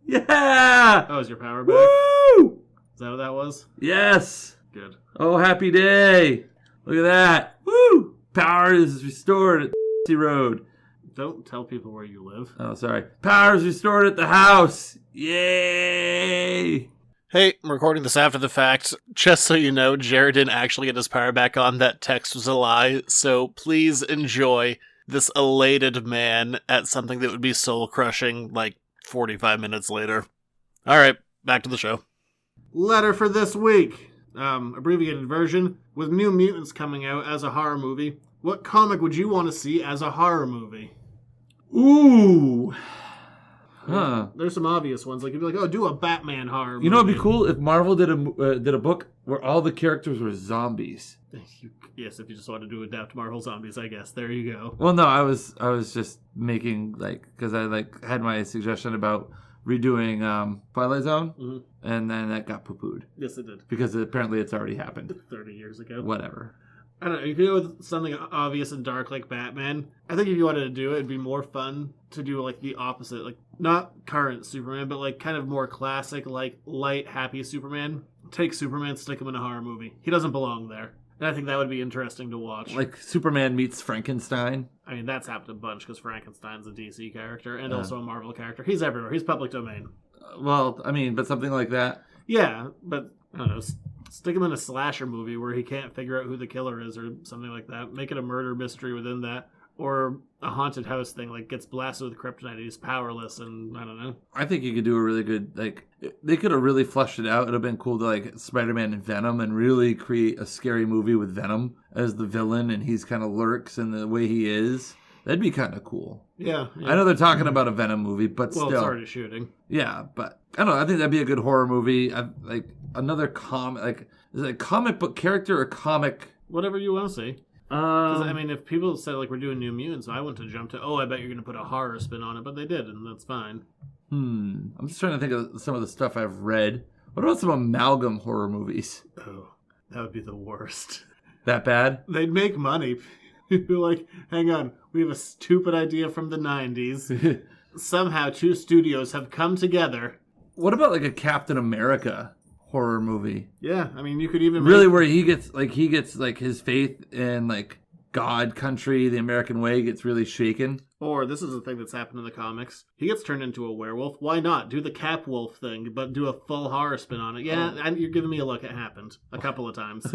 Yeah! Oh, is your power back? Woo! Is that what that was? Yes! Good. Oh, happy day! Look at that! Woo! Power is restored at the road. Don't tell people where you live. Oh, sorry. Power is restored at the house! Yay! Hey, I'm recording this after the fact. Just so you know, Jared didn't actually get his power back on. That text was a lie. So please enjoy this elated man at something that would be soul-crushing like 45 minutes later. All right, back to the show. Letter for this week. Abbreviated version. With New Mutants coming out as a horror movie, what comic would you want to see as a horror movie? Ooh! Huh. There's some obvious ones. Like, you'd be like, oh, do a Batman horror movie. You know, it'd be cool if Marvel did a book where all the characters were zombies. Yes, if you just wanted to adapt Marvel Zombies, I guess. There you go. Well, no, I was just making, because I, had my suggestion about redoing Twilight Zone, and then that got poo-pooed. Yes, it did. Because apparently it's already happened. 30 years ago. Whatever. I don't know, if you go with something obvious and dark like Batman, I think if you wanted to do it, it'd be more fun to do, like, the opposite. Like, not current Superman, but, like, kind of more classic, like, light, happy Superman. Take Superman, stick him in a horror movie. He doesn't belong there. And I think that would be interesting to watch. Like Superman meets Frankenstein? I mean, that's happened a bunch, because Frankenstein's a DC character, and also a Marvel character. He's everywhere. He's public domain. Well, I mean, but something like that? Yeah, but, I don't know, stick him in a slasher movie where he can't figure out who the killer is or something like that. Make it a murder mystery within that. Or a haunted house thing, like gets blasted with kryptonite and he's powerless and I don't know. I think you could do a really good, they could have really fleshed it out. It would have been cool to, Spider-Man and Venom and really create a scary movie with Venom as the villain and he's kind of lurks in the way he is. That'd be kind of cool. Yeah. I know they're talking about a Venom movie, but still. Well, it's already shooting. Yeah, but I don't know. I think that'd be a good horror movie. Another comic, is it a comic book character or comic? Whatever you want to see. Because, I mean, if people said, like, we're doing New Mutants, I wouldn't have jumped to, I bet you're going to put a horror spin on it, but they did, and that's fine. I'm just trying to think of some of the stuff I've read. What about some amalgam horror movies? Oh, that would be the worst. That bad? They'd make money. You'd be like, hang on, we have a stupid idea from the 90s. Somehow 2 studios have come together. What about like a Captain America horror movie? Yeah, I mean, you could even really where he gets his faith in like God country, the American way gets really shaken. Or this is a thing that's happened in the comics. He gets turned into a werewolf. Why not? Do the Cap Wolf thing, but do a full horror spin on it. Yeah, and you're giving me a look. It happened a couple of times.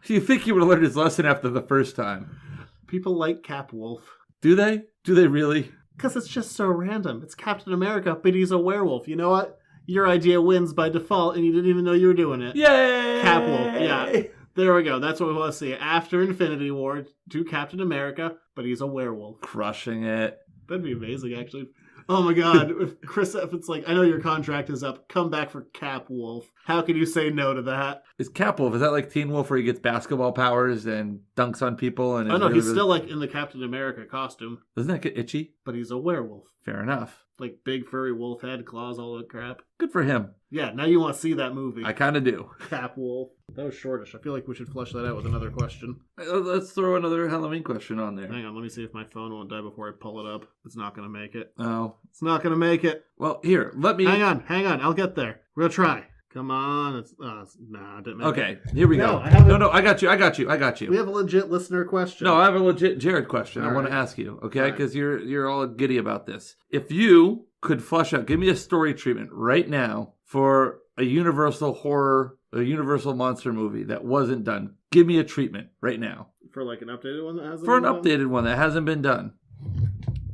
You think he would have learned his lesson after the first time? People like Cap Wolf. Do they? Do they really? Because it's just so random. It's Captain America, but he's a werewolf. You know what? Your idea wins by default, and you didn't even know you were doing it. Yay! Cap Wolf, yeah. There we go. That's what we want to see. After Infinity War, do Captain America, but he's a werewolf. Crushing it. That'd be amazing, actually. Oh my god. If Chris Evans, like, I know your contract is up. Come back for Cap Wolf. How can you say no to that? Is Cap Wolf, is that like Teen Wolf where he gets basketball powers and dunks on people? And oh no, he's still like in the Captain America costume. Doesn't that get itchy? But he's a werewolf. Fair enough. Like big furry wolf head, claws, all that crap. Good for him. Yeah, now you want to see that movie. I kind of do. Cap Wolf. That was shortish. I feel like we should flesh that out with another question. Let's throw another Halloween question on there. Hang on, let me see if my phone won't die before I pull it up. It's not going to make it. Oh. It's not going to make it. Well, here, let me... Hang on. I'll get there. We'll try. Come on. Nah, I didn't make it. Okay, here we go. No, I got you. We have a legit listener question. No, I have a legit Jared question I want to ask you, okay? Because you're all giddy about this. If you could flesh out, give me a story treatment right now for a Universal horror, a Universal monster movie that wasn't done. Give me a treatment right now. For like an updated one that hasn't For been an updated one that hasn't been done.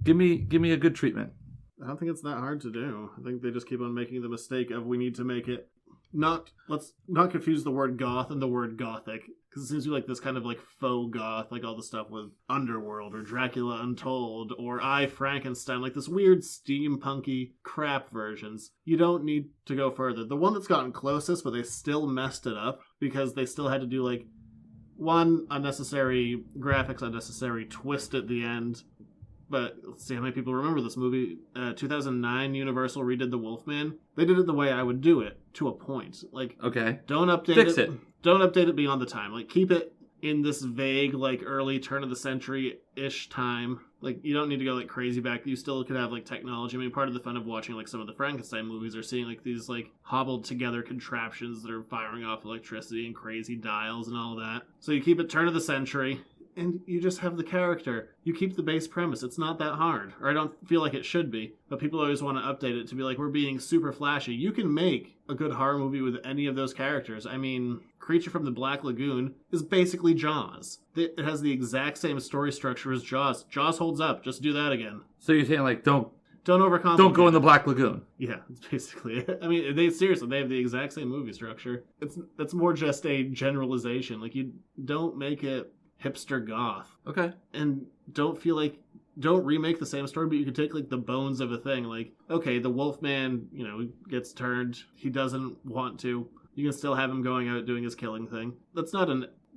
Give me a good treatment. I don't think it's that hard to do. I think they just keep on making the mistake of we need to make it let's not confuse the word goth and the word gothic, because it seems to be like this kind of like faux goth, like all the stuff with Underworld or Dracula Untold or I, Frankenstein, like this weird steampunky crap versions. You don't need to go further. The one that's gotten closest, but they still messed it up because they still had to do like one unnecessary graphics, unnecessary twist at the end. But let's see how many people remember this movie. 2009, Universal redid The Wolfman. They did it the way I would do it, to a point. Like, okay, don't update Fix it. Don't update it beyond the time. Like, keep it in this vague, like, early turn of the century-ish time. Like, you don't need to go, like, crazy back. You still could have, like, technology. I mean, part of the fun of watching, like, some of the Frankenstein movies are seeing, like, these, like, hobbled-together contraptions that are firing off electricity and crazy dials and all that. So you keep it turn of the century, and you just have the character. You keep the base premise. It's not that hard. Or I don't feel like it should be. But people always want to update it to be like, we're being super flashy. You can make a good horror movie with any of those characters. I mean, Creature from the Black Lagoon is basically Jaws. It has the exact same story structure as Jaws. Jaws holds up. Just do that again. So you're saying, like, don't overcomplicate. Don't go in the Black Lagoon. Yeah, that's basically it. I mean, they have the exact same movie structure. That's more just a generalization. Like, you don't make it hipster goth. Okay. And don't remake the same story, but you can take like the bones of a thing. Like, okay, the Wolfman, gets turned. He doesn't want to. You can still have him going out doing his killing thing. That's not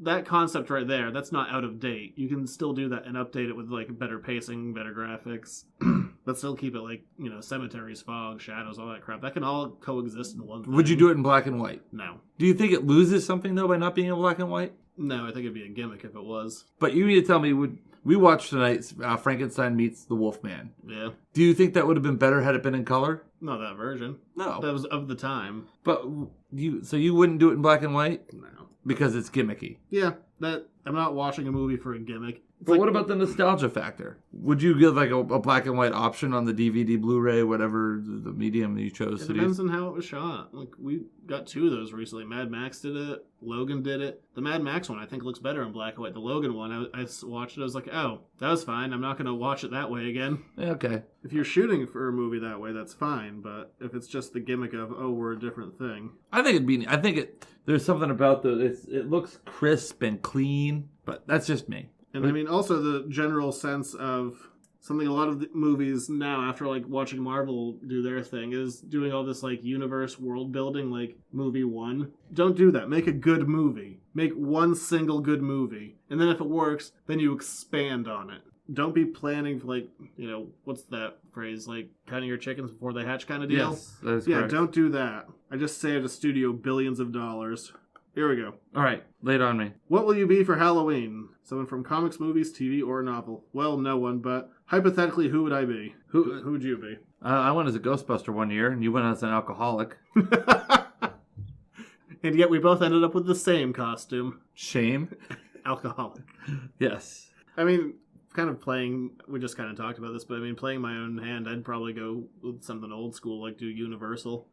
that concept right there. That's not out of date. You can still do that and update it with like better pacing, better graphics, but still keep it like, cemeteries, fog, shadows, all that crap. That can all coexist in one thing. Would you do it in black and white? No. Do you think it loses something though by not being in black and white? No, I think it'd be a gimmick if it was. But you need to tell me, we watched tonight Frankenstein meets the Wolfman. Yeah. Do you think that would have been better had it been in color? Not that version. No. That was of the time. But you wouldn't do it in black and white? No. Because it's gimmicky. Yeah, I'm not watching a movie for a gimmick. But what about the nostalgia factor? Would you give like a black and white option on the DVD, Blu-ray, whatever the medium you chose to use? It depends on how it was shot. Like, we got 2 of those recently. Mad Max did it. Logan did it. The Mad Max one, I think, looks better in black and white. The Logan one, I watched it. I was like, oh, that was fine. I'm not going to watch it that way again. Yeah, okay. If you're shooting for a movie that way, that's fine. But if it's just the gimmick of, oh, we're a different thing. There's something about it looks crisp and clean, but that's just me. And I mean, also the general sense of something a lot of the movies now, after like watching Marvel do their thing, is doing all this like universe world building, like movie one. Don't do that. Make a good movie. Make one single good movie. And then if it works, then you expand on it. Don't be planning for like, what's that phrase? Like counting your chickens before they hatch kind of deal? Yes, that is correct. Don't do that. I just saved a studio billions of dollars. Here we go. All right, lay it on me. What will you be for Halloween? Someone from comics, movies, TV, or novel? Well, no one, but hypothetically, who would I be? Who would you be? I went as a Ghostbuster one year, and you went as an alcoholic. And yet we both ended up with the same costume. Shame. Alcoholic. Yes. I mean, we just kind of talked about this, but I mean, playing my own hand, I'd probably go with something old school, like do Universal.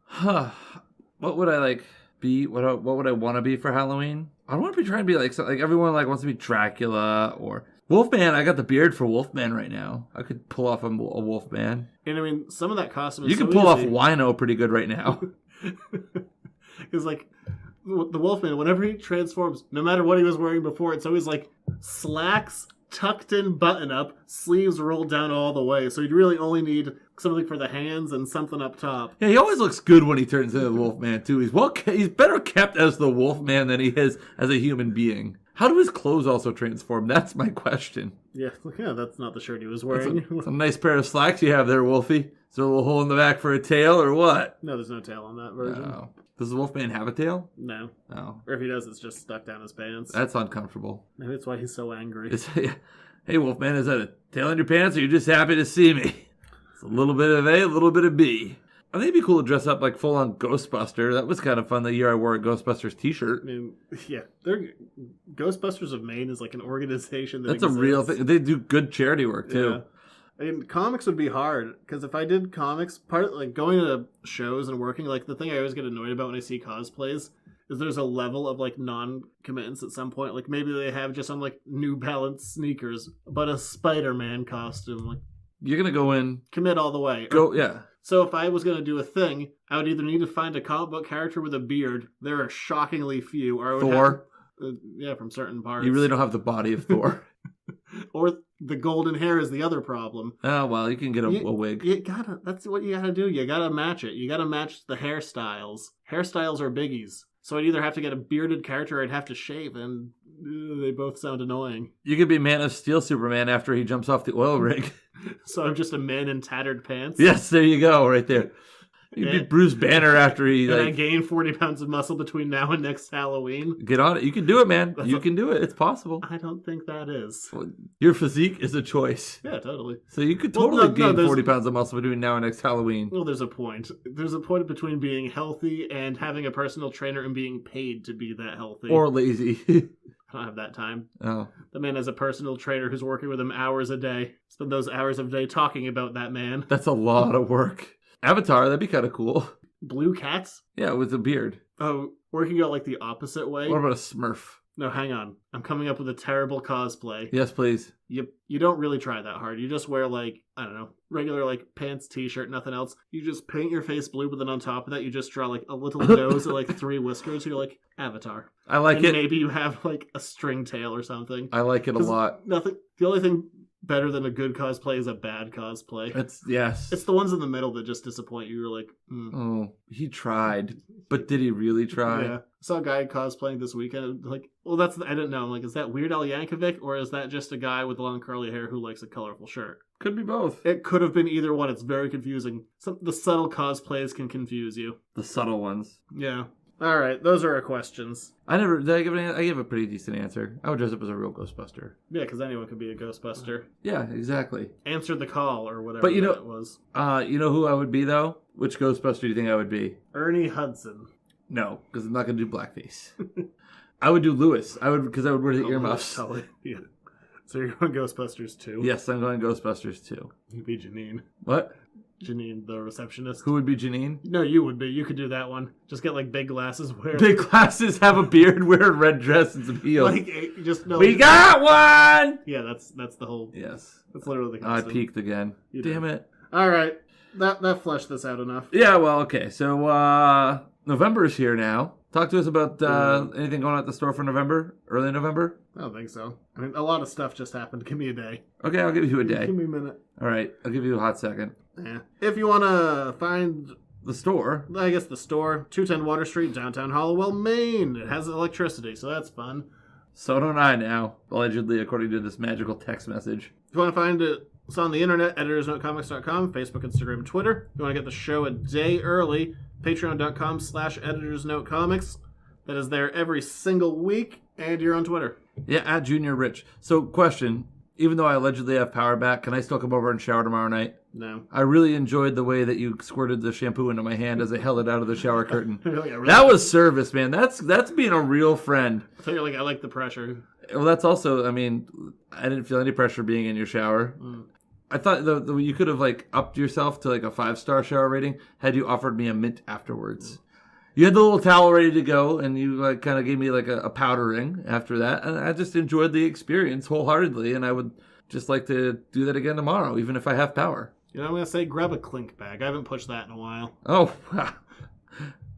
What would I be? What would I want to be for Halloween? I don't want to be trying to be like everyone wants to be Dracula or Wolfman. I got the beard for Wolfman right now. I could pull off a Wolfman. And I mean, some of that costume is you can pull off Wino pretty good right now. Because the Wolfman, whenever he transforms, no matter what he was wearing before, it's always like slacks, tucked in button up, sleeves rolled down all the way. So you'd really only need something for the hands and something up top. Yeah, he always looks good when he turns into the Wolfman too. He's better kept as the Wolfman than he is as a human being. How do his clothes also transform? That's my question. Yeah, that's not the shirt he was wearing. It's a nice pair of slacks you have there, Wolfie. Is there a little hole in the back for a tail or what? No, there's no tail on that version. No. Does the Wolfman have a tail? No. No. Or if he does, it's just stuck down his pants. That's uncomfortable. Maybe that's why he's so angry. Hey, Wolfman, is that a tail in your pants or are you just happy to see me? It's a little bit of A, a little bit of B. I think it'd be cool to dress up like full-on Ghostbuster. That was kind of fun the year I wore a Ghostbusters t-shirt. I mean, yeah. Ghostbusters of Maine is like an organization that That's exists. a real thing. They do good charity work, too. Yeah. I mean, comics would be hard, because if I did comics, going to shows and working, the thing I always get annoyed about when I see cosplays is there's a level of, non-committance at some point. Maybe they have just some, New Balance sneakers, but a Spider-Man costume. You're going to go in. Commit all the way. Yeah. So if I was going to do a thing, I would either need to find a comic book character with a beard. There are shockingly few. Or I would Thor? From certain parts. You really don't have the body of Thor. Or the golden hair is the other problem. Oh, well, you can get a wig. That's what you gotta do. You gotta match it. You gotta match the hairstyles. Hairstyles are biggies. So I'd either have to get a bearded character or I'd have to shave, and they both sound annoying. You could be Man of Steel Superman after he jumps off the oil rig. So I'm just a man in tattered pants? Yes, there you go, right there. You'd be Bruce Banner after he... I gain 40 pounds of muscle between now and next Halloween. Get on it. You can do it, man. You can do it. It's possible. I don't think that is. Well, your physique is a choice. Yeah, totally. So you could totally gain 40 pounds of muscle between now and next Halloween. Well, there's a point. There's a point between being healthy and having a personal trainer and being paid to be that healthy. Or lazy. I don't have that time. Oh. The man has a personal trainer who's working with him hours a day. Spend those hours of the day talking about that man. That's a lot of work. Avatar, that'd be kind of cool. Blue cats? Yeah, with a beard. Oh, working out the opposite way? What about a Smurf? No, hang on. I'm coming up with a terrible cosplay. Yes, please. You don't really try that hard. You just wear, I don't know, regular, pants, t-shirt, nothing else. You just paint your face blue, but then on top of that, you just draw, a little nose and, 3 whiskers. You're like, Avatar. I like it. Maybe you have, a string tail or something. I like it a lot. The only thing better than a good cosplay is a bad cosplay. Yes. It's the ones in the middle that just disappoint you. You're like, Oh, he tried. But did he really try? Yeah. I saw a guy cosplaying this weekend. I didn't know. I'm is that Weird Al Yankovic, or is that just a guy with long curly hair who likes a colorful shirt? Could be both. It could have been either one. It's very confusing. The subtle cosplays can confuse you. The subtle ones. Yeah. All right, those are our questions. I gave a pretty decent answer. I would dress up as a real Ghostbuster. Yeah, because anyone could be a Ghostbuster. Yeah, exactly. Answer the call or whatever it was. You know who I would be, though? Which Ghostbuster do you think I would be? Ernie Hudson. No, because I'm not going to do blackface. I would do Lewis. Because I would wear the earmuffs. Yeah. So you're going Ghostbusters 2? Yes, I'm going Ghostbusters 2. You'd be Janine. What? Janine, the receptionist. Who would be Janine? No, you would be. You could do that one. Just get big glasses. Big glasses, have a beard, wear a red dress and some heels. We got one! Yeah, that's the whole. Yes. That's literally the I costume. peaked again. Damn it. All right. That fleshed this out enough. Yeah, well, okay. So, November is here now. Talk to us about anything going on at the store for November, early November. I don't think so. I mean, a lot of stuff just happened. Give me a day. Okay, I'll give you a day. Give me a minute. All right, I'll give you a hot second. Yeah. If you want to find the store, I guess the store, 210 Water Street, downtown Hollowell, Maine. It has electricity, so that's fun. So don't I now, allegedly, according to this magical text message. If you want to find it, it's on the internet, editorsnotecomics.com, Facebook, Instagram, Twitter. If you want to get the show a day early, patreon.com/editorsnotecomics. That is there every single week, and you're on Twitter. Yeah, at Junior Rich. So, question, even though I allegedly have power back, can I still come over and shower tomorrow night? No. I really enjoyed the way that you squirted the shampoo into my hand as I held it out of the shower curtain. Really? That was service, man. That's being a real friend. I feel like I like the pressure. Well, that's also, I mean, I didn't feel any pressure being in your shower. I thought you could have like upped yourself to like a 5-star shower rating had you offered me a mint afterwards. You had the little towel ready to go, and you like kind of gave me like a powdering after that, and I just enjoyed the experience wholeheartedly, and I would just like to do that again tomorrow, even if I have power. You know, I'm going to say grab a clink bag. I haven't pushed that in a while. Oh, wow.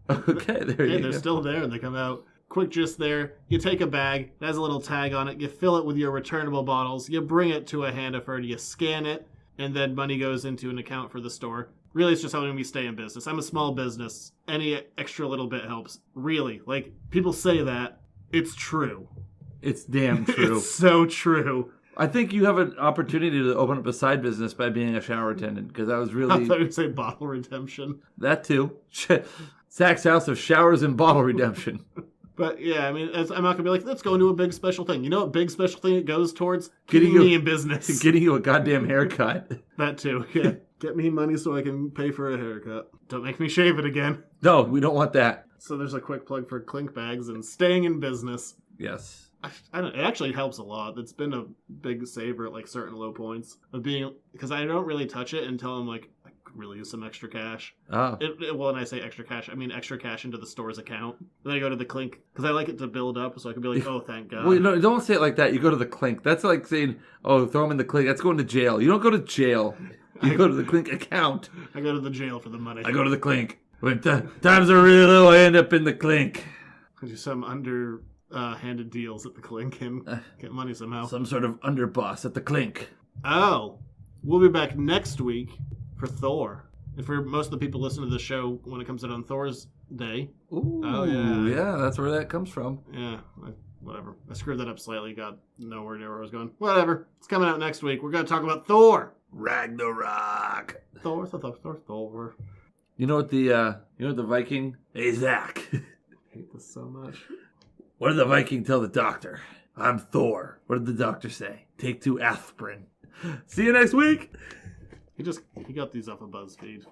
Okay, there you go. They're still there, and they come out. Quick gist there. You take a bag, it has a little tag on it, you fill it with your returnable bottles, you bring it to a Hannaford, you scan it, and then money goes into an account for the store. Really, it's just helping me stay in business. I'm a small business. Any extra little bit helps. Really. Like, people say that. It's true. It's damn true. It's so true. I think you have an opportunity to open up a side business by being a shower attendant, because I was really... I thought you would say bottle redemption. That too. Zach's House of Showers and Bottle Redemption. But yeah, I mean, I'm not going to be like, let's go into a big special thing. You know what big special thing it goes towards? Getting me in business. Getting you a goddamn haircut. That too, yeah. Get me money so I can pay for a haircut. Don't make me shave it again. No, we don't want that. So there's a quick plug for clink bags and staying in business. Yes. I don't, it actually helps a lot. It's been a big saver at like certain low points of being, because I don't really touch it until I'm like, I could really use some extra cash. Oh. Well, when I say extra cash, I mean extra cash into the store's account. Then I go to the clink, because I like it to build up, so I can be like, oh, thank God. Well, no, don't say it like that. You go to the clink. That's like saying, oh, throw them in the clink. That's going to jail. You don't go to jail. You go to the clink account. I go to the jail for the money. I go to the clink. When times are real low, I end up in the clink. I do some handed deals at the clink and get money somehow. Some sort of underboss at the clink. Oh, we'll be back next week for Thor. And for most of the people listening to the show when it comes out on Thor's Day. Ooh, oh, yeah. Yeah, that's where that comes from. Yeah, whatever. I screwed that up slightly. Got nowhere near where I was going. Whatever. It's coming out next week. We're going to talk about Thor. Ragnarok. Thor. You know what the Viking? Hey, Zach. I hate this so much. What did the Viking tell the doctor? I'm Thor. What did the doctor say? Take 2 aspirin. See you next week. He got these off of BuzzFeed.